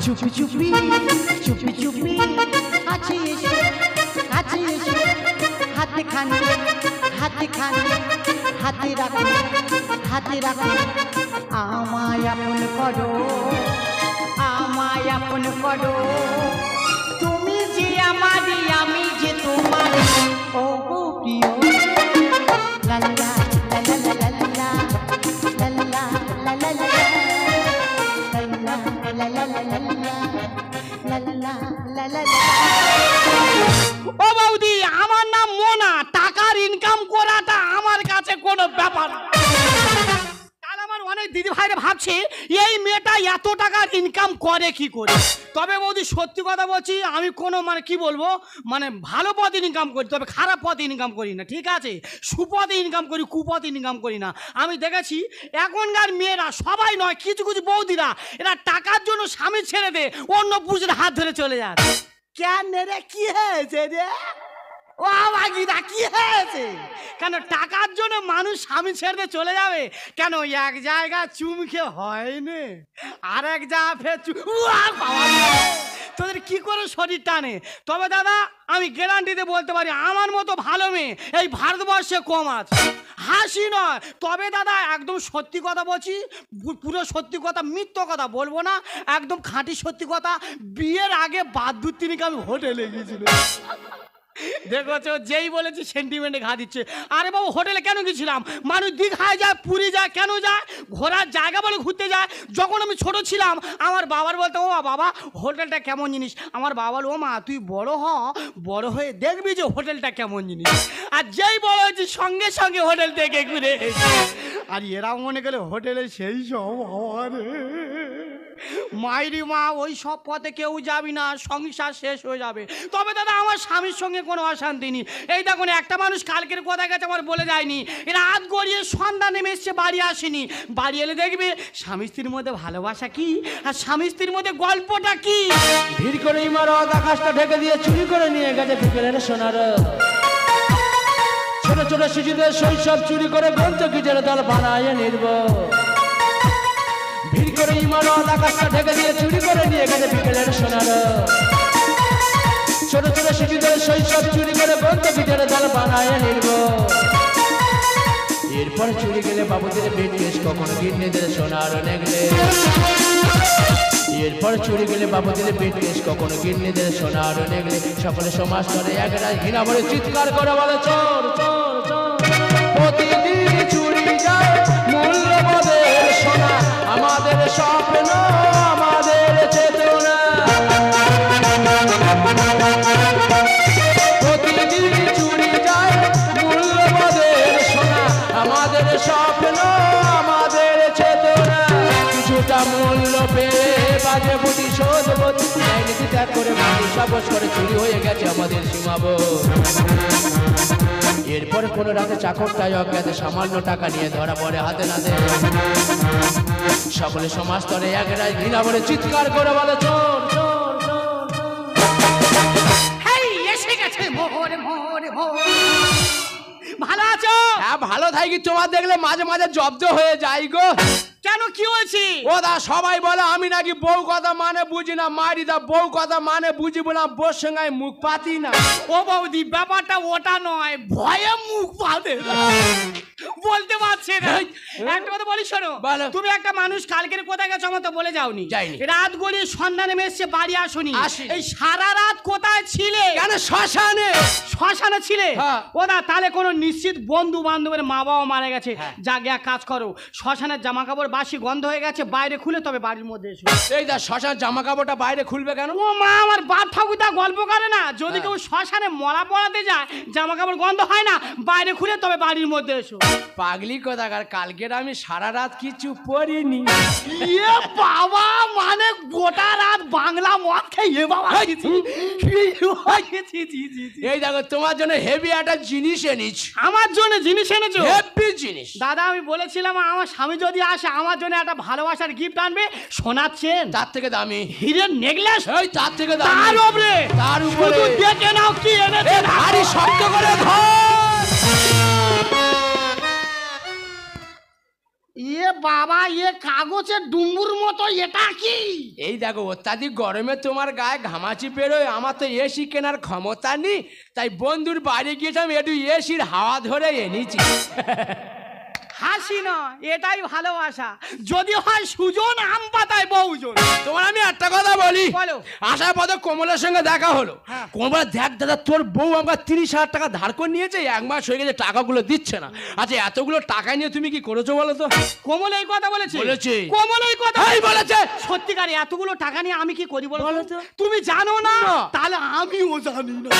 চুপি চুপি চুপি চুপি কাছে এসো কাছে এসো হাতে খানি হাতে খানি হাতে রাখো হাতে রাখো আমায় আপন করো আমায় আপন করো তুমি যে আমারই আমি যে তোমার ও গো প্রিয় লা লা লা লা লা লা লা লা লা লা লা ও বৌদি আমার নাম মোনা টাকার ইনকাম করাটা আমার কাছে কোনো ব্যাপার তাহলে আমার অনেক দিদি ভাইরা ভাবছে এই মেয়েটা এত টাকার ইনকাম করে কি করে তবে বৌদি সত্যি কথা বলছি আমি কোনো মানে কি বলবো মানে ভালো পথে ইনকাম করি তবে খারাপ পথে ইনকাম করি না ঠিক আছে সুপথে ইনকাম করি কুপথে ইনকাম করি না আমি দেখেছি এখনকার মেয়েরা সবাই নয় কিছু কিছু বৌদিরা এরা টাকার জন্য স্বামী ছেড়ে দে অন্য পুরুষের হাত ধরে চলে যায় কেন রে কি হয়েছে রে ও বাগিদা কি হয়েছে কেন টাকার জন্য মানুষ স্বামী ছেড়ে চলে যাবে কেন এক জায়গা চুমকে হয়নি আর এক জায়গা ফের তোদের কি করে শরীর টানে তবে দাদা আমি গ্যারান্টিতে বলতে পারি আমার মতো ভালো মেয়ে এই ভারতবর্ষে কম আছে হাসি নয় তবে দাদা একদম সত্যি কথা বলছি পুরো সত্যি কথা মিথ্য কথা বলবো না একদম খাঁটি সত্যি কথা বিয়ের আগে বাদুর তিনিকে আমি হোটেলে গিয়েছিলাম দেখো যেই বলেছি সেন্টিমেন্টে ঘা দিচ্ছে আরে বাবু হোটেলে কেন গেছিলাম মানুষ দীঘায় যায় পুরী যায় কেন যায় ঘোরার জায়গা বলে ঘুরতে যায় যখন আমি ছোট ছিলাম আমার বাবার বলতো ও বাবা হোটেলটা কেমন জিনিস আমার বাবা বল ও মা তুই বড় হয়ে দেখবি যে হোটেলটা কেমন জিনিস আর যেই বড় হয়েছি সঙ্গে সঙ্গে হোটেল থেকে ঘুরে আর এরা মনে গেলে হোটেলে সেই সব হওয়ারে মাইরি মা ওই সব পথে কেউ যাবি না সংসার শেষ হয়ে যাবে তবে দাদা আমার স্বামীর সঙ্গে কোনো অশান্তি নেই এই দেখুন একটা মানুষ কালকের কোথায় গেছে আমার বলে যায়নি এরা রাত গড়িয়ে সন্ধ্যা নেমে এসছে বাড়ি আসেনি বাড়ি এলে দেখবে স্বামী স্ত্রীর মধ্যে ভালোবাসা কি আর স্বামী স্ত্রীর মধ্যে গল্পটা কি ভিড় করে ইমারত আকাশটা ঢেকে দিয়ে চুরি করে নিয়ে গেছে বিকেলের সোনার ছোট ছোট শিশুদের শৈশব চুরি করে গ্রন্থ গিজের দল বানায় নির্ব ভিড় করে ইমারত আকাশটা ঢেকে দিয়ে চুরি করে নিয়ে গেছে বিকেলের সোনার ছোট ছোট শিশুদের শৈশব চুরি করে গ্রন্থ গিজের দল বানায় নির্ব এরপর চুরি গেলে বাবুদের বেটিস কখনো গিন্নিদের সোনার নেগলে এরপর চুরি গেলে বাবুদের বেটিস কখনো গিন্নিদের সোনার নেগলে সকলে সমাজ করে একরাই ঘৃণা বলে চিৎকার করে বলে চোর চোর চোর প্রতিদিন চুরি যায় মূল্যবোধের সোনা আমাদের স্বপ্ন আমাদের চেতনা প্রতিদিন চুরি যায় মূল্যবোধের সোনা আমাদের স্বপ্ন আমাদের চেতনা কিছুটা মূল্য পেয়ে বাজে প্রতিশোধ নীতি ত্যাগ করে মানুষ সাবস করে চুরি হয়ে গেছে আমাদের সীমাবদ্ধ এরপরে কোনো রাতে চাকরটাই অজ্ঞাতে সামান্য টাকা নিয়ে ধরা পড়ে হাতে নাতে সকলে সমাজ স্তরে একরাই ঘৃণা বলে চিৎকার করে বলে চোর চোর এসে গেছে মোহর মোহর মোহর ভালো আছো হ্যাঁ ভালো থাকি তোমার দেখলে মাঝে মাঝে জব্দ হয়ে যাই গো কেন কি হয়েছে ও দা সবাই বলে আমি নাকি বউ কথা মানে বুঝি না মারি দা বউ কথা মানে বুঝি বললাম বউর সঙ্গে মুখ পাতি না ও বৌদি ব্যাপারটা ওটা নয় ভয়ে মুখ পাতে বলতে পারছি না একটা কথা বলি শোনো তুমি একটা মানুষ কালকের কোথায় গেছো আমার তো বলে যাওনি রাত গড়িয়ে সন্ধ্যা নেমে এসছে বাড়ি আসুনি এই সারা রাত কোথায় ছিলে কেন শ্মশানে শ্মশানে ছিলে ও দা তাহলে কোনো নিশ্চিত বন্ধু বান্ধবের মা বাবা মারা গেছে যা গিয়া কাজ করো শ্মশানের জামা কাপড় বাসি গন্ধ হয়ে গেছে বাইরে খুলে তবে বাড়ির মধ্যে এসো এই দা শ্মশান জামা কাপড়টা বাইরে খুলবে কেন ও মা আমার বাপ ঠাকুরদা গল্প করে না যদি কেউ শ্মশানে মরা পড়াতে যায় জামা কাপড় গন্ধ হয় না বাইরে খুলে তবে বাড়ির মধ্যে এসো পাগলি কোথাকার কালকের আমি সারা রাত কিছু পড়িনি বাবা মানে গোটা রাত বাংলা মদ খেয়ে বাবা এই দেখো তোমার জন্য হেভি একটা জিনিস এনেছি আমার জন্য জিনিস এনেছো হেভি জিনিস দাদা আমি বলেছিলাম আমার স্বামী যদি আসে আমার জন্য একটা ভালোবাসার গিফট আনবে সোনার চেন তার থেকে দামি হীরের নেকলেস এই তার থেকে দামি তার উপরে শুধু দেখে নাও বাবা এ কাগজের ডুম্বুর মতো এটা কি? এই দেখো অত্যাধিক গরমে তোমার গায়ে ঘামাচি বেরোয়, আমার তো এসি কেনার ক্ষমতা নেই, তাই বন্ধুর বাড়ি গিয়েছিলাম, একটু এসির হাওয়া ধরে এনেছি। হাসি না, এটাই ভালোবাসা। যদি হয় সুজন আম পাতায় বহুজন। তোমার আমি একটা কথা বলি, বলো। আসার পথে কোমলের সঙ্গে দেখা হলো। হ্যাঁ। কোমল, দেখ দাদা তোর বউ আমাকে 30,000 টাকা ধার করে নিয়েছে, 1 মাস হয়ে গেছে টাকাগুলো দিচ্ছে না। আচ্ছা এতগুলো টাকা নিয়ে তুমি কি করেছো বলো তো? কোমল এই কথা বলেছে? বলেছে। কোমল এই কথা বলেছে। সত্যিকারে এতগুলো টাকা নিয়ে আমি কি করি বলো বলো তো। তুমি জানো না? না। তাহলে আমিও জানি না।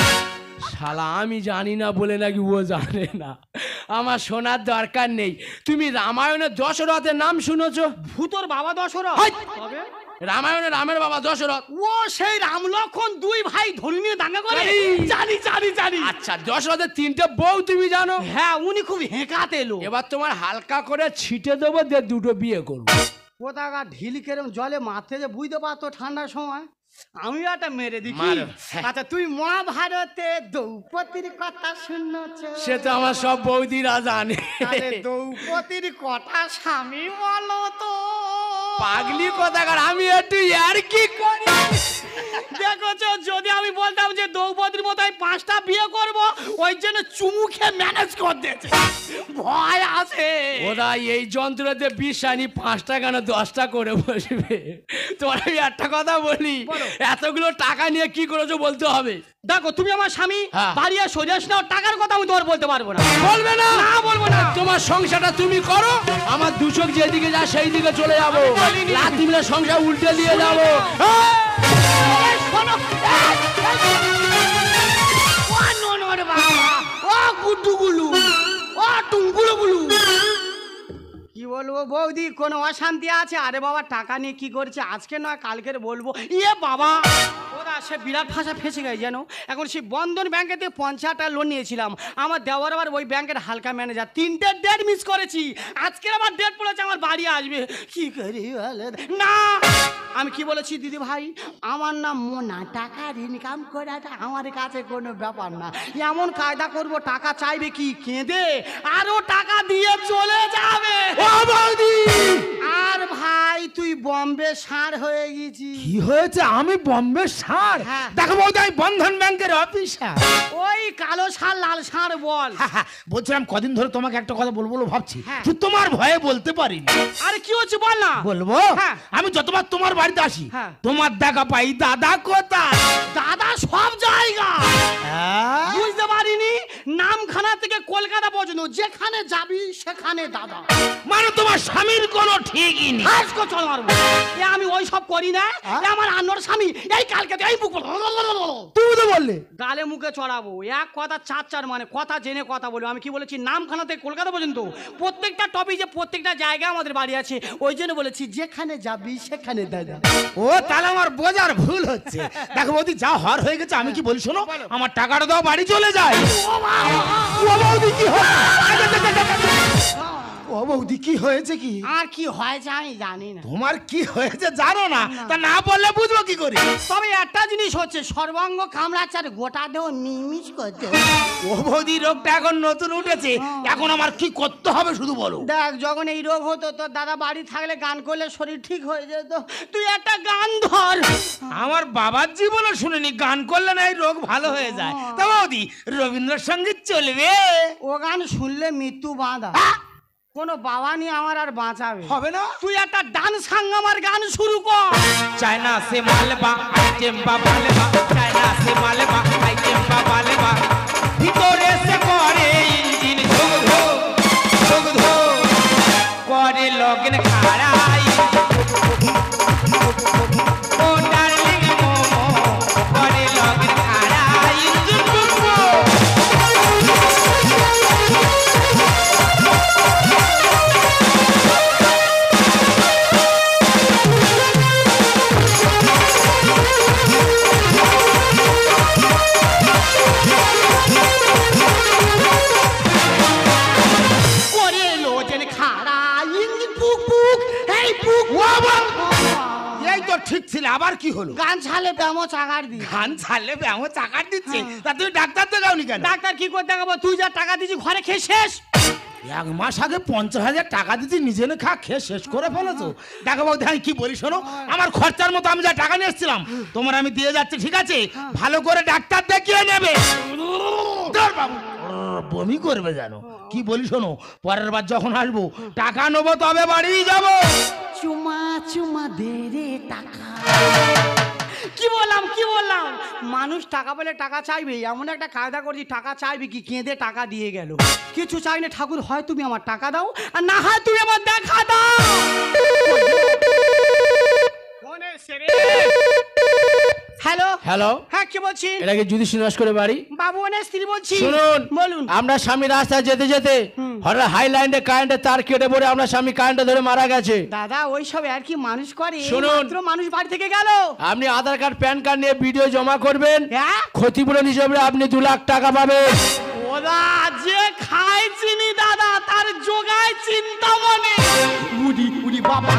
শালা আমি জানি না বলে নাকি ও জানে না, আমার শোনার দরকার নেই। তুমি রামায়ণের দশরথের নাম শুনেছো? ভূতর বাবা দশরথ। হাই! তবে রামায়ণে রামের বাবা দশরথ। ও সেই রাম লক্ষণ দুই ভাই ধরে নিয়ে দাঙ্গা করে? জানি। জানি জানি জানি। আচ্ছা দশরথের 3টে বউ তুমি জানো? হ্যাঁ উনি খুব হেঁকাতে এলো। এবার তোমার হালকা করে ছিটে দেবো, দিয়ে 2টো বিয়ে করবো। কোথাকা ঢিল কেরম জলে মারতে যে বুঝতে পারতো ঠান্ডার সময়, আমি একটা মেরে দেখি। মারো। আচ্ছা তুই মহাভারতে দ্রৌপদীর কথা শুনেছ? সে তো আমার সব বৌদিরা জানে। তাহলে দ্রৌপদীর কথা স্বামী বলো তো। পাগলি কোথাকার, আমি একটু আর কি করি। দেখেছো, যদি আমি বলতাম যে দ্রৌপদীর মতো 5টা বিয়ে করব, ওই জন্য চুমু খেয়ে ম্যানেজ করে দিয়েছে। ভয় আছে। ওরা এই যন্ত্রতে 20 আনি 5টা কেন 10টা করে বসবে। তোমার আমি একটা কথা বলি, বলো। এতগুলো টাকা নিয়ে কি করেছো বলতে হবে। দেখো তুমি আমার স্বামী, হ্যাঁ। বাড়ি আর সরিয়ে নাও, টাকার কথা আমি তোমার বলতে পারবো না। বলবে না? না বলবো না। তোমার সংসারটা তুমি করো, আমার 2 চোখ যেদিকে যায় সেই দিকে চলে যাবো, বলিনি। লাথি মিলে সংসার উল্টে দিয়ে যাবো। এই শোনো, ও ননর বাবা, ও গুড্ডুগুলু, ও টুঙ্গুলুগুলু। কি বলবো বৌদি, কোনো অশান্তি আছে? আরে বাবা টাকা নিয়ে কি করছে, আজকে নয় কালকের বলবো। ইয়ে বাবা, ওরা সে বিরাট ফাঁসা ফেসে গেছে জানো। এখন সেই বন্ধন ব্যাংকে থেকে 50 টাকা লোন নিয়েছিলাম। আমার দেওয়ার আবার ওই ব্যাংকের হালকা ম্যানেজার, 3টে ডেট মিস করেছি। আজকের আবার ডেট পড়েছে, আমার বাড়ি আসবে। কি করি বলে না। আমি কি বলেছি দিদি ভাই, আমার নাম মোনা, টাকার ইনকাম করাটা আমার কাছে কোনো ব্যাপার না। এমন কায়দা করব, টাকা চাইবে কি কেঁদে, আরো টাকা দিয়ে চলে যাবে। ও বৌদি, আর ভাই তুই বম্বে ষাঁড় হয়ে গেছি। কি হয়েছে? আমি বম্বে ষাঁড়? হ্যাঁ। দেখো বৌদি, আমি বন্ধন ব্যাংকের অফিসার। ওই কালো ষাঁড় লাল ষাঁড় বল। বলছিলাম কদিন ধরে তোমাকে একটা কথা বলবো বলে ভাবছি, হ্যাঁ। তো তোমার ভয়ে বলতে পারিনি। আরে কি হচ্ছে বল না। বলবো? হ্যাঁ। আমি যতবার তোমার বাড়িতে আসি, হ্যাঁ। তোমার দেখা পাই দাদা কোথায়? দাদা সব জায়গা। হ্যাঁ? বুঝতে পারিনি, নামখানা থেকে কলকাতা পর্যন্ত যেখানে যাবি সেখানে দাদা। মানে তোমার স্বামীর কোনো ঠিকই নেই। আজকে চল মারবো। এ আমি ওই সব করি না। এ আমার আন্নর স্বামী, এই কালকে এই বুক তুমি তো বললে গালে মুখে চড়াবো। এক কথা 4 মানে কথা জেনে কথা বলবো। আমি কি বলেছি, নামখানা থেকে কলকাতা পর্যন্ত প্রত্যেকটা টপিক, যে প্রত্যেকটা জায়গায় আমাদের বাড়ি আছে, ওই জন্য বলেছি যেখানে যাবি সেখানে দাদা। ও, তাহলে আমার বোঝার ভুল হচ্ছে। দেখো বৌদি, যা হওয়ার হয়ে গেছে, আমি কি বলি শোনো, আমার টাকাটা দাও, বাড়ি চলে যায়। ও বৌদি কি ও বৌদি কি হয়েছে? কি আর কি হয়েছে আমি জানি না। তোমার কি হয়েছে জানো না? তা না বললে বুঝবো কি করে? তবে একটা জিনিস হচ্ছে, সর্বাঙ্গ কামড়াচ্ছে আর গোটা দেহ মিমিস করছে। ও বৌদি, রোগটা এখন নতুন উঠেছে, এখন আমার কি করতে হবে শুধু বলো। দেখ, যখন এই রোগ হতো তোর দাদা বাড়ি থাকলে গান করলে শরীর ঠিক হয়ে যেত। তুই একটা গান ধর। আমার বাবার জীবনও শুনিনি গান করলে না এই রোগ ভালো হয়ে যায়। তা বৌদি, রবীন্দ্রসঙ্গীত চলবে? ও গান শুনলে মৃত্যু বাঁধা। কোনো বাবা নিয়ে আমার আর বাঁচাবে হবে না। তুই একটা ডান্স হাঙ্গামার গান শুরু কর। চায়না সে মালবা আইটেম বা মালবা, চায়না সে মালবা আইটেম বা মালবা, ভিতরে সে করে ইঞ্জিন ঝোগ ঝোগ ঝোগ ঝোগ, করে লগন খাড়াই ও ডার্লিং মোমো, করে লগন খাড়াই ইঞ্জিন ঝোগ ঝোগ। ঠিক ছিল, আবার কি হলো? গান ছালে ব্যামো চাকার দি। গান ছাড়লে ব্যামো চাকার দিচ্ছে, তা তুমি ডাক্তার দেখাওনি কেন? ডাক্তার কি করে দেখাবো? তুই যা টাকা দিয়েছি ঘরে খেয়ে শেষ। এক মাস আগে 50,000 টাকা দিচ্ছি, নিজে না খা খেয়ে শেষ করে ফেলেছো। দেখো বৌদি আমি কি বলি শোনো, আমার খরচার মতো আমি যা টাকা নিয়ে এসেছিলাম তোমার আমি দিয়ে যাচ্ছি, ঠিক আছে? ভালো করে ডাক্তার দেখিয়ে নেবে। ধর বাবু, বমি করবে জানো। কি বলি শোনো, পরের বার যখন আসবো টাকা নেবো তবে বাড়ি যাবো। চুমা চুমা দে রে টাকা। কি বললাম মানুষ টাকা পেলে টাকা চাইবে, এমন একটা কায়দা করছি টাকা চাইবে কি কেঁদে টাকা দিয়ে গেল। কিছু চাই না ঠাকুর, হয় তুমি আমার টাকা দাও আর না হয় তুমি আমার দেখা দাও। হ্যালো হ্যালো, হ্যাঁ কি বলছেন? এটা কি যদি সিনহাস করে বাড়ি? বাবু অনেক স্ত্রী বলছি। শুনুন, বলুন। আমরা স্বামী রাস্তায় যেতে যেতে হঠাৎ হাই লাইনে কারেন্টের তার কেটে পড়ে আমরা স্বামী কারেন্টে ধরে মারা গেছে। দাদা ওই সব আর কি মানুষ করে, শুনুন। মাত্র মানুষ বাড়ি থেকে গেল। আপনি আধার কার্ড প্যান কার্ড নিয়ে ভিডিও জমা করবেন, হ্যাঁ ক্ষতিপূরণ হিসেবে আপনি 2 লাখ টাকা পাবেন। ওরা যে খায় চিনি দাদা তার জোগায় চিন্তা মনে। উডি উডি বাবা,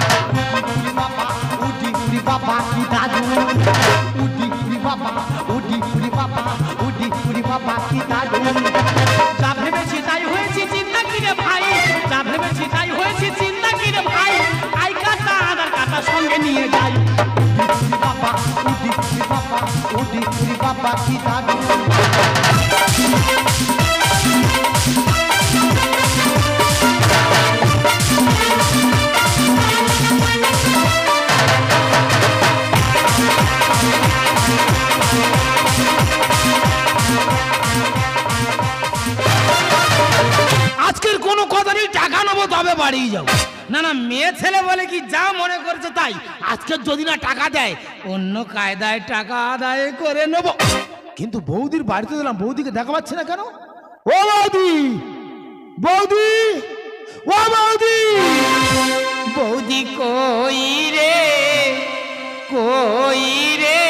উডি বাবা, উডি উডি বাবা কি দাদু। উডি উডি বাবা, উডি উডি বাবা, উডি উডি বাবা কি দাদু। যা ভেবেছি তাই হয়েছে চিন্তা কি রে ভাই, যা ভেবেছি তাই হয়েছে চিন্তা কি রে ভাই। আই কাটা আধার কাটা সঙ্গে নিয়ে যাই। উডি উডি বাবা, উডি উডি বাবা, উডি উডি বাবা কি দাদু। আজকের কোনো কথা নেই, টাকা নেবো তবে বাড়ি যাবো। না না, মেয়ে ছেলে বলে কি যা মনে করছে তাই। আজকে যদি না টাকা দেয় অন্য কায়দায় টাকা আদায় করে নেবো। কিন্তু বৌদির বাড়িতে দিলাম, বৌদিকে দেখা পাচ্ছে না কেন? ও বৌদি, বৌদি, ও বৌদি, বৌদি কই রে, কই রে,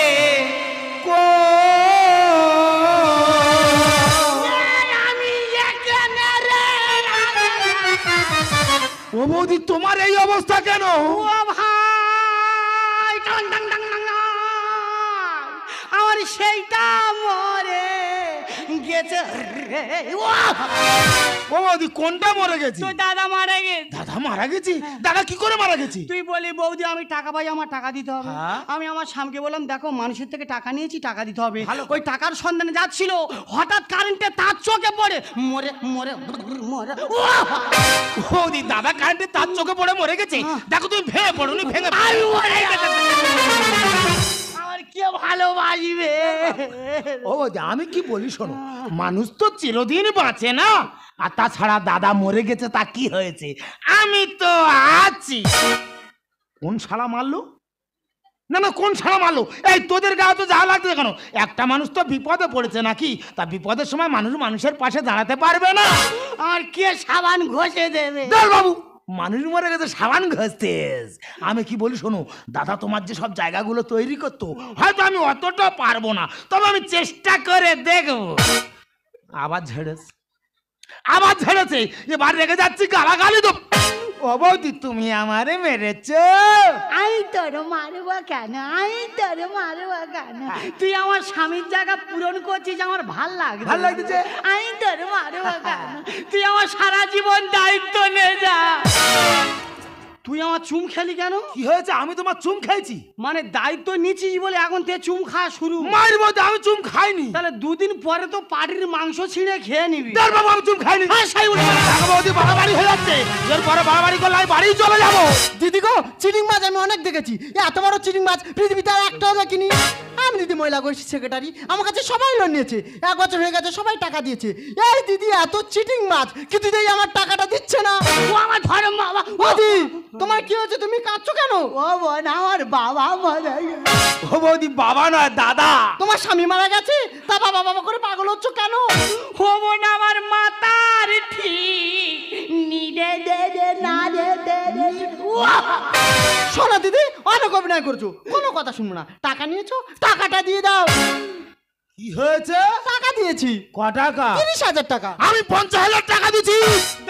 ও বৌদি তোমার এই অবস্থা কেন? ও ভাই tongue tongue tongue tongue tongue. আমার সেইটা মরে গেছে রে। ও বৌদি কোনটা মরে গেছে? তুই দাদা মারা গেছে। দাদা মারা গেছে? দাদা কি করে মারা গেছে? তুই বলি বৌদি আমি টাকা পাই, আমার টাকা দিতে হবে। হ্যাঁ। আমি আমার স্বামীকে বললাম দেখো মানুষের থেকে টাকা নিয়েছি, টাকা দিতে হবে। ওই টাকার সন্ধানে যাচ্ছিল, হঠাৎ কারেন্টে তার চোখে পড়ে মরে মরে মরে। বৌদি দাদা কারেন্টে তার চোখে পড়ে মরে গেছে। দেখো তুমি ভেঙে পড়োনি, ভেঙে আমি মরে গেছে। আমার কে ভালোবাসবে? ও বৌদি আমি কি বলি শোনো, মানুষ তো চিরদিন বাঁচে না। আর তাছাড়া দাদা মরে গেছে তা কি হয়েছে, আমি তো আছি। কোন শালা মারলো? না না, কোন শালা মারলো? এই তোদের গায়ে তো যা লাগছে কেন? একটা মানুষ তো বিপদে পড়েছে নাকি, তা বিপদের সময় মানুষ মানুষের পাশে দাঁড়াতে পারবে না? আমার কে সাবান ঘষে দেবে? দল বাবু, মানুষ মরে গেছে সাবান ঘষতে। আমি কি বলি শোনো, দাদা তোমার যে সব জায়গাগুলো তৈরি করতো, হয়তো আমি অতটা পারবো না, তবে আমি চেষ্টা করে দেখবো। আবার ঝেড়েছে, আবার ঝেড়েছে, এবার রেগে যাচ্ছি, গালাগালি তো। ও বৌদি তুমি আমারে মেরেছ। আই তোর মারবো কেন, আই তোর মারবো কেন? তুই আমার স্বামীর জায়গা পূরণ করছিস, আমার ভাল লাগছে। ভাল লাগতেছে? আই তোর মারবো কেন? তুই আমার সারা জীবন দায়িত্ব নে যা। তুই আমার চুম খেলি কেন? কি হয়েছে? আমি তোমার চুম খাইছি? মানে দায়িত্ব নিচ্ছিস বলে এখন থেকে চুম খাওয়া শুরু? মায়ের মধ্যে আমি চুম খাইনি। তাহলে 2 দিন পরে তো পাটির মাংস ছিঁড়ে খেয়ে নিবি। দল বাবু আমি চুম খাইনি। দেখো বৌদি বাড়াবাড়ি হয়ে যাচ্ছে, এরপরে বাড়াবাড়ি করলে আমি বাড়ি চলে যাবো। দিদি গো, চিটিং মাছ আমি অনেক দেখেছি, এত বড় চিটিং মাছ পৃথিবীতে আর একটাও দেখিনি। আমি দিদি মহিলা গোষ্ঠীর সেক্রেটারি, আমার কাছে সবাই লোন নিয়েছে, 1 বছর হয়ে গেছে, সবাই টাকা দিয়েছে। এই দিদি এত চিটিং মাছ, কিন্তু দিদি আমার টাকাটা দিচ্ছে না। ও আমার ধর্ম বাবা। দিদি তোমার কি হয়েছে, তুমি কাঁদছো কেন? ও বোন আমার বাবা মারা গেছে। ও বৌদি বাবা নয় দাদা। তোমার স্বামী মারা গেছে, তা বাবা বাবা করে পাগল হচ্ছ কেন? ও বোন আমার মাতার ঠিক নিরে দে দে না রে দে দে। শোনো দিদি, অনেক অভিনয় করছো, কোনো কথা শুনবো না। টাকা নিয়েছো, টাকাটা দিয়ে দাও। কি হয়েছে? টাকা দিয়েছি। ক টাকা? 30,000 টাকা। আমি 50,000 টাকা দিচ্ছি।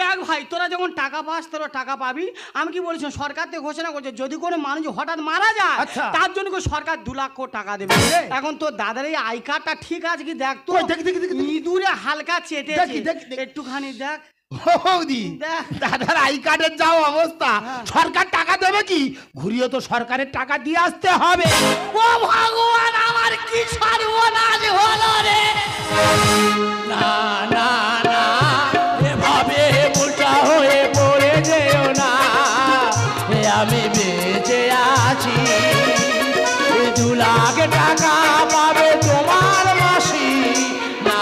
দেখ ভাই তোরা যখন টাকা পাস তোরা টাকা পাবি। আমি কি বলছি, সরকার থেকে ঘোষণা করছে যদি কোনো মানুষ হঠাৎ মারা যায় আচ্ছা। তার জন্য করে সরকার 2 লাখ টাকা দেবে। এখন তো দাদার এই আই কার্ডটা ঠিক আছে কি দেখ তো। ওই দেখি, দেখি, দেখি, দেখি। ইঁদুরে হালকা চেটেছে, দেখি, দেখি, দেখি। একটুখানি দেখ। বৌদি দাদার আই কার্ডের যাও অবস্থা, সরকার টাকা দেবে কি? ঘুরিয়ে তো সরকারের টাকা দিয়ে আসতে হবে। ও ভগবান, আমার কি সর্বনাশ হলো রে! না না না, এভাবে উল্টা হয়ে পড়ে যেও না, আমি বেঁচে আছি, 2 লাখ টাকা পাবে তোমার মাসি। না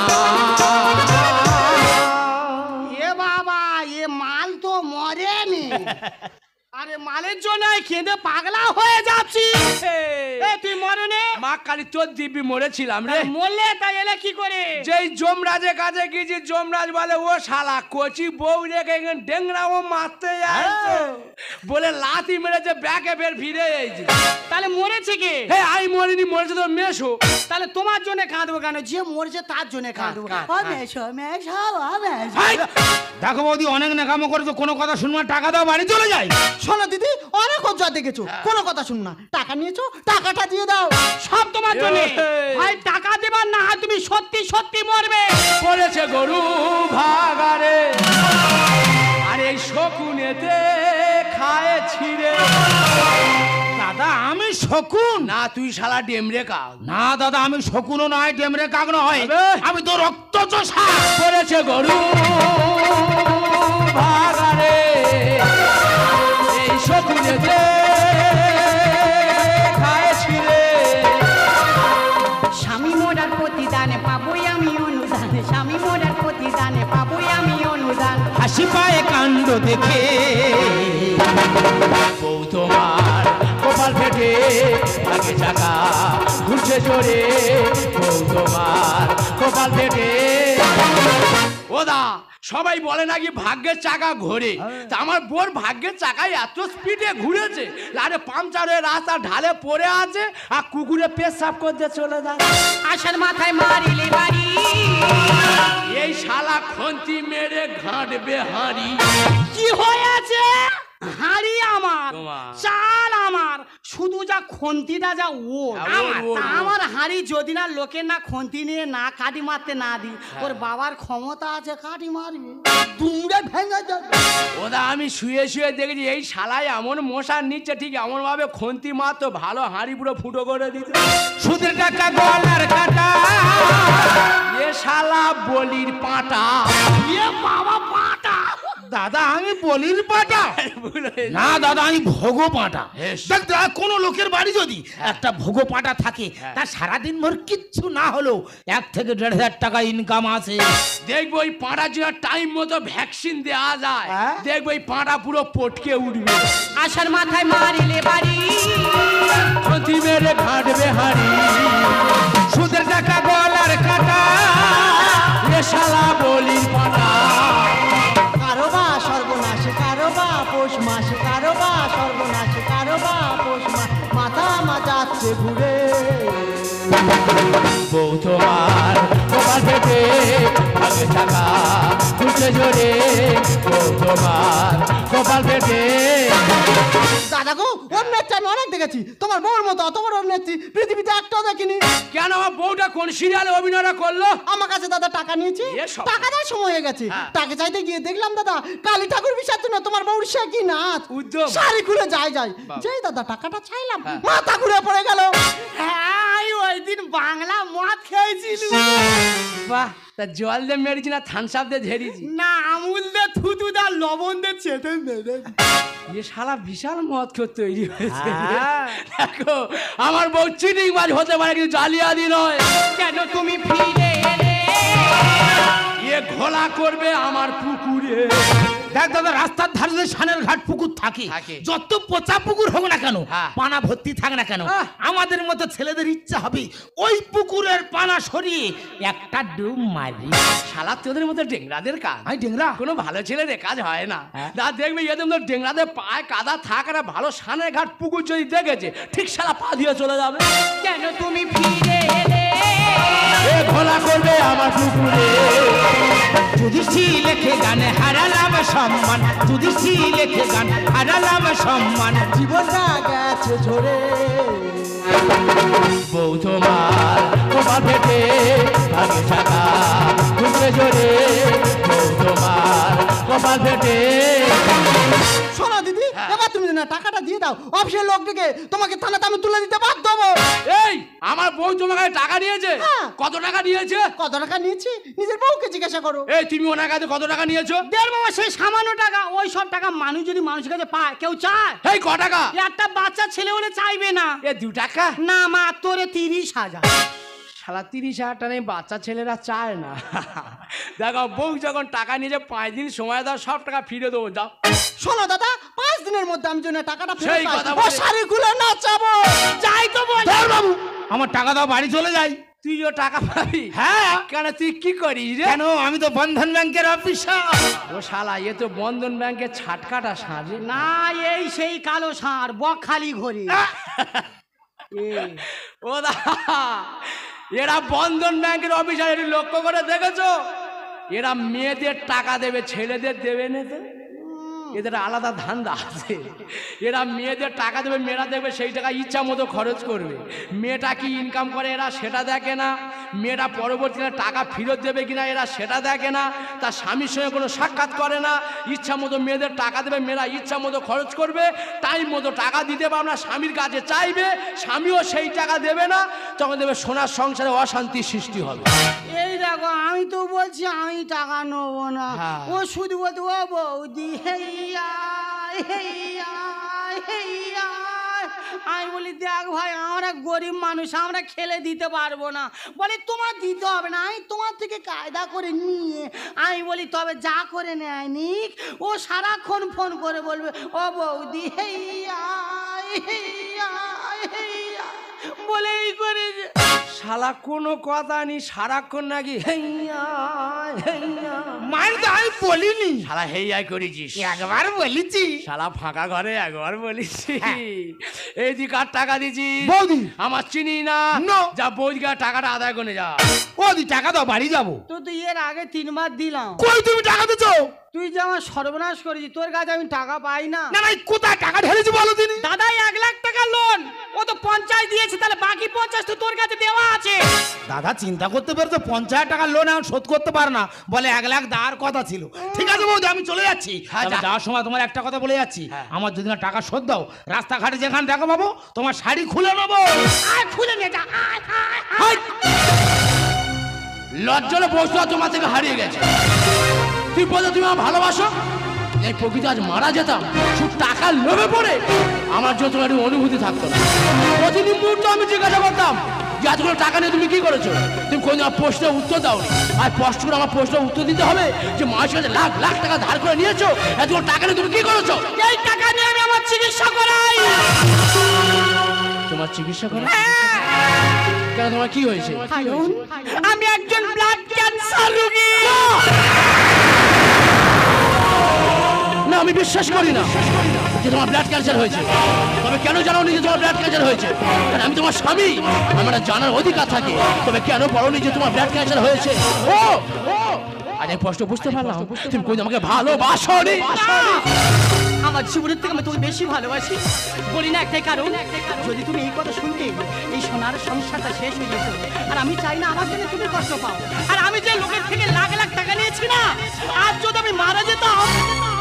এ বাবা, এ মাল তো মরেনি। আরে মালের জন্য কেঁদে পাগলা হয়ে যাচ্ছি। এ তুই মরেনি? মা কালী তোর দিব্যি মরেছিলাম রে। মরলে তাই এলে কি করে? যেই যমরাজের কাছে গিয়েছি, যমরাজ বলে ও শালা কচি বউ রেখে ডেংরা ও মারতে যাচ্ছে বলে লাথি মেরেছে, ব্যাকে ফের ফিরে এসেছি। তাহলে মরেছে কে? হে আমি মরিনি, মরেছে তোর মেশো। তাহলে তোমার জন্য কাঁদবো কেন? যে মরেছে তার জন্য কাঁদবো। ও মেশো মেশো ও মেশো। দেখো বৌদি, অনেক নেকামো করেছো, কোনো কথা শুনবো না, টাকা দাও, বাড়ি চলে যাই। শোনো দিদি, অনেক অজ্জা দেখেছো, কোনো কথা শুন না। টাকা নিয়েছো, টাকাটা দিয়ে দাও। সব তোমার জন্য। ভাই টাকা দেবার না, তুমি সত্যি সত্যি মরবে। পড়েছে গরু ভাগারে, আর এই শকুনেতে খায় ছিঁড়ে। দাদা আমি শকুন না, তুই শালা ডেমরে কাক। না দাদা, আমি শকুনও নয়, ডেমরে কাক নয়, আমি তো রক্ত চোষা। পড়েছে গরু ভাগারে, এই শকুনেতে খায় ছিঁড়ে। স্বামী মোরার প্রতিদানে পাবই আমি অনুদান, স্বামী মোরার প্রতিদানে পাবই আমি অনুদান। হাসি পায়ে কাণ্ড দেখে বউ তোমার কপাল ফেটে আগে চাকা ঘুরছে জোরে, বউ তোমার কপাল ফেটে। ওদা সবাই বলে নাকি ভাগ্যের চাকা ঘোরে, তা আমার বোর ভাগ্যের চাকায় এত স্পিডে ঘুরেছে, আরে পাংচার হয়ে রাস্তা ঢালে পড়ে আছে, আর কুকুরে পেশাব করতে চলে যায়। আশার মাথায় মারিলে বাড়ি, এই শালা খন্তি মেরে ঘাঁটবে হাঁড়ি। কি হয়েছে? হাড়ি আমার, তোমার। চাল আমার, শুধু যা খন্তিটা যা ওর। হ্যাঁ, ওর, ওর, তা ওর। আমার হাড়ি যদি না লোকের না খন্তি নিয়ে না কাটি মারতে না দি, ওর বাবার ক্ষমতা আছে কাটি মারবে, দুমড়ে ভেঙে যাবে। ওদা আমি শুয়ে শুয়ে দেখেছি, এই শালায় এমন মশার নিচ্ছে, ঠিক এমন ভাবে খন্তি মারতো, ভালো হাঁড়ি পুরো ফুটো করে দিত। সুদের টাকা গলার কাটা, এ শালা বলির পাটা। এ বাবা পাটা! দাদা আমি বলির পাটা না দাদা, আমি ভোগো পাটা। হেস। দেখ দাদা, কোন লোকের বাড়ি যদি একটা ভোগো পাটা থাকে, তার সারাদিন ভর কিচ্ছু না হলেও 1 থেকে 1.5 টাকা ইনকাম আছে। দেখবো ওই পাঁটা যদি টাইম মতো ভ্যাকসিন দেওয়া যায়, হ্যাঁ? দেখবো ওই পাঁটা পুরো পটকে উঠবে। আশার মাথায় মারিলে বাড়ি, খন্তি মেরে ঘাঁটবে হাঁড়ি। সুদের টাকা গলার কাটা, এ শালা বলির পাটা। কারো বা সর্বনাশ, কারো বা পৌষ মাস, কারো বা সর্বনাশ, কারো বা পৌষ মাস, মাথা মাজাচ্ছে ঘুরে। বউ তোমার কপাল ফেটে আগে টাকা ঘুরছে জোরে, বউ তোমার কপাল ফেটে। দাদা গো, অভিনেত্রী আমি অনেক দেখেছি, তোমার বউর মতো অত বড় অভিনেত্রী পৃথিবীতে একটাও দেখিনি। কেন আমার বউটা কোন সিরিয়ালে অভিনয়টা করলো? আমার কাছে দাদা টাকা নিয়েছে, এসব। টাকা দেওয়ার সময় হয়ে গেছে, হ্যাঁ। টাকা চাইতে গিয়ে দেখলাম দাদা কালী ঠাকুর বিসর্জন না, তোমার বউর সে কি নাচ, উদ্যম। শাড়ি খুলে যায় যায়, যেই দাদা টাকাটা চাইলাম মাথা ঘুরে পড়ে গেল। হ্যাঁ, ওই দিন বাংলা মদ খেয়েছিল বাহ, তা জল দিয়ে মেরেছি না থানস আপ দিয়ে ঝেড়েছি? না, আমুল দে থুতু দা লবণ দে চেটে মেরে। এ শালা বিশাল মদ খেয়ে তৈরি হয়েছে। দেখো আমার বউ চিটিং বাজ হতে পারে, কিন্তু জালিয়াতি নয়। কেন তুমি ফিরে এলে, এ ঘোলা করবে আমার পুকুরে। দেখ দাদা, রাস্তার ধারে যে সানের ঘাট পুকুর থাকে, থাকে। যত পচা পুকুর হোক না কেন, হ্যাঁ। পানা ভর্তি থাক না কেন, আহ। আমাদের মতো ছেলেদের ইচ্ছা হবে ওই পুকুরের পানা সরিয়ে একটা ডুব মারি। শালা তোদের মতো ডেংরাদের কাজ। আই ডেংরা কোনো ভালো ছেলেদের কাজ হয় না। দা দেখবে এদের মতো ডেংরাদের পায়ে কাদা থাক, আর ভালো সানের ঘাট পুকুর যদি দেখেছে, ঠিক শালা পা দিয়ে চলে যাবে। কেন তুমি ফিরে এলে, এ ঘোলা করবে আমার পুকুরে। যুধিষ্ঠি লেখে গানে হারালাম সম্মান, যুধিষ্ঠি লেখে গান হারালাম সম্মান। জীবনটা গেছে ঝরে, বউ তোমার কপাল ফেটে আগে টাকা ঘুরছে জোরে, বউ তোমার টাকাটা দিয়ে দাও, অফিসের লোক ডেকে তোমাকে থানাতে আমি তুলে দিতে বাধ্য হবো। এই আমার বউ তোমার কাছে টাকা নিয়েছে? হ্যাঁ। কত টাকা নিয়েছে? কত টাকা নিয়েছি নিজের বউকে জিজ্ঞাসা করো। এই তুমি ওনার কাছে কত টাকা নিয়েছো? দেড় বাবা সেই সামান্য টাকা, ওই সব টাকা মানুষ যদি মানুষের কাছে পায় কেউ চায়? এই ক টাকা? একটা বাচ্চা ছেলে হলে চাইবে না। এ 2 টাকা? না মাত্র 30,000। শালা 30,000 টাকা নেই, বাচ্চা ছেলেরা চায় না। দেখো বউ যখন টাকা নিয়েছে 5 দিন সময় দাও, সব টাকা ফিরে দেবো। যাও। শোনো দাদা, 5 দিনের মধ্যে আমি জন্য টাকাটা সেই ফেরত কথা পাই। ও বলে। শাড়ি খুলে নাচাবো। যাই তো বল। ধর বাবু, আমার টাকা দাও, বাড়ি চলে যাই। তুইও টাকা পাবি? হ্যাঁ। কেন তুই কি করিস রে? কেন? আমি তো বন্ধন ব্যাংকের অফিসার। ও শালা এ তো বন্ধন ব্যাংকের ছাটকাটা সাজে না। না এই সেই কালো ষাঁড় বকখালি ঘরে। ও দা, এরা বন্ধন ব্যাংকের অফিসার, এর লক্ষ্য করে দেখেছো? এরা মেয়েদের টাকা দেবে, ছেলেদের দেবে না তো। এদের আলাদা ধান্দা আছে। এরা মেয়েদের টাকা দেবে, মেয়েরা দেবে সেই টাকা ইচ্ছা মতো খরচ করবে। মেয়েটা কি ইনকাম করে এরা সেটা দেখে না। মেয়েটা পরবর্তীকালে টাকা ফেরত দেবে কিনা এরা সেটা দেখে না। তার স্বামীর সঙ্গে কোনো সাক্ষাৎ করে না। ইচ্ছা মতো মেয়েদের টাকা দেবে, মেয়েরা ইচ্ছা মতো খরচ করবে। টাইম মতো টাকা দিতে পারবে না, স্বামীর কাছে চাইবে, স্বামীও সেই টাকা দেবে না। তখন দেবে সোনার সংসারে অশান্তির সৃষ্টি হবে। এই দেখো আমি তো বলছি আমি টাকা নেবো না। হ্যাঁ। ও শুধু বলতে ও বৌদি হেইয়া হেইয়া হেইয়া। আমি বলি দেখ ভাই আমরা গরিব মানুষ, আমরা খেলে দিতে পারবো না। বলে তোমার দিতে হবে না, আমি তোমার থেকে কায়দা করে নিয়ে আমি বলি তবে যা করে নেয় নিক। ও সারাক্ষণ ফোন করে বলবে ও বৌদি হেইয়া হেইয়া হেইয়া বলে এই করে যে শালা কোনো কথা নেই, সারাক্ষণ নাকি হেইয়া হেইয়া। মানে তো আমি বলিনি, শালা হেইয়াই করেছিস। একবার বলেছি। শালা ফাঁকা ঘরে একবার বলিছি। এই তুই কার টাকা দিছিস? বৌদি। আমার চিনি না। No. যা বৌদিকে টাকাটা আদায় করে যা। ও দি টাকা দাও, বাড়ি যাবো। তো তুই এর আগে 3 বার দিলাম। কই তুমি টাকা দিছো? তুই যে আমার সর্বনাশ করেছিস, তোর কাছে আমি টাকা পাই না। না না, কোথায় টাকা ঢেলেছি বলো দিনি। দাদা 1 লাখ টাকা লোন, ও তো 50 দিয়েছে, তাহলে বাকি 50 তো তোর কাছে দেওয়া আছে। দাদা চিন্তা করতে পেরেছো, 50,000 টাকার লোন এখন শোধ করতে পার না, বলে 1 লাখ দেওয়ার কথা ছিল। ঠিক আছে বৌদি, আমি চলে যাচ্ছি। হ্যাঁ, তবে যা। যাওয়ার সময় তোমার একটা কথা বলে যাচ্ছি, হ্যাঁ। আমার যদি না টাকা শোধ দাও, রাস্তাঘাটে যেখানে দেখো পাবো তোমার শাড়ি খুলে নেবো। আয় খুলে নিয়ে যা, আয় আয় আয়। হাই! লজ্জালে বস্তু তোমার থেকে হারিয়ে গেছে। তুই বলছো তুমি আমার ভালোবাসো, এই প্রকৃতি আজ মারা যেতাম শুধু টাকার লোভে পড়ে। আমার জন্য তোমার একটু অনুভূতি থাকতো না। প্রতিদিন মুহূর্তে আমি জিজ্ঞাসা করতাম যে এতগুলো টাকা নিয়ে তুমি কি করেছো। তুমি কোন আমার প্রশ্নের উত্তর দাওনি। আর স্পষ্ট করে আমার প্রশ্নের উত্তর দিতে হবে যে মানুষের কাছে লাখ লাখ টাকা ধার করে নিয়েছো, এতগুলো টাকা নিয়ে তুমি কি করেছো? এই টাকা নিয়ে আমি আমার চিকিৎসা করাই। তোমার চিকিৎসা করে? কেন তোমার কি হয়েছে? কারণ আমি একজন ব্লাড ক্যান্সার রোগী। না আমি বিশ্বাস করি না যে তোমার ব্লাড ক্যান্সার হয়েছে। তবে কেন জানো নি যে তোমার ব্লাড ক্যান্সার হয়েছে? কারণ আমি তোমার স্বামী, আমার জানার অধিকার থাকে। তবে কেন বলোনি যে তোমার ব্লাড ক্যান্সার হয়েছে? ও ও আজ আমি স্পষ্ট বুঝতে পারলাম তুমি কই আমাকে ভালোবাসোনি। আমার জীবনের থেকে আমি তোকে বেশি ভালোবাসি। বলি না একটাই কারণ, যদি তুমি এই কথা শুনতে এই সোনার সংসারটা শেষ হয়ে যেত। আর আমি চাই না আমার জন্য তুমি কষ্ট পাও। আর আমি যে লোকের থেকে লাখ লাখ টাকা নিয়েছি না, আর যদি আমি মারা যেতাম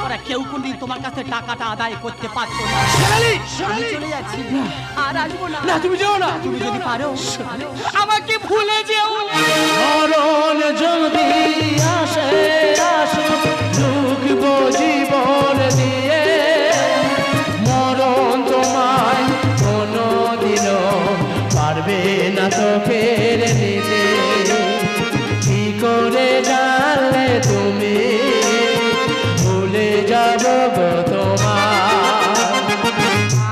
ওরা কেউ কোনদিন তোমার কাছে টাকাটা আদায় করতে পারতো না। আমি চলে যাচ্ছি, আর আসবো না। না তুমি যেও না। তুমি যদি পারো আমাকে ভুলে যেও। মরণ যদি আসে আসে ঢুকবো জীবন দিয়ে। মরণ তোমায় কোনোদিনও পারবে না তো কেড়ে নিতে। কি করে জানলে তুমি ভুলে যাবো গো তোমার।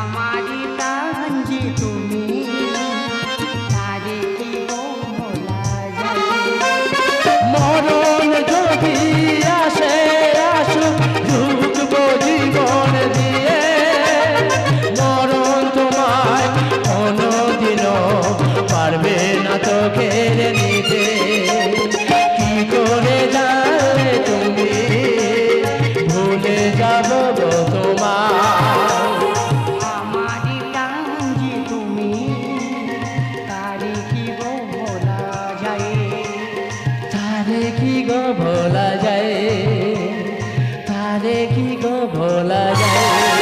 আমারি প্রাণ যে তুমি, তারে কি বলা যায়? মরণ যদি আসে আসুক ঢুকবো জীবন দিয়ে। মরণ তোমায় কোনোদিনও পারবে না তো কেড়ে নিতে। কি করে জানলে তুমি ভুলে যাবো গো তোমার। আমারি প্রাণ যে তুমি, তারে কি বলা যায়? তারে কি গো ভোলা যায়, তারে কি গো ভোলা যায়।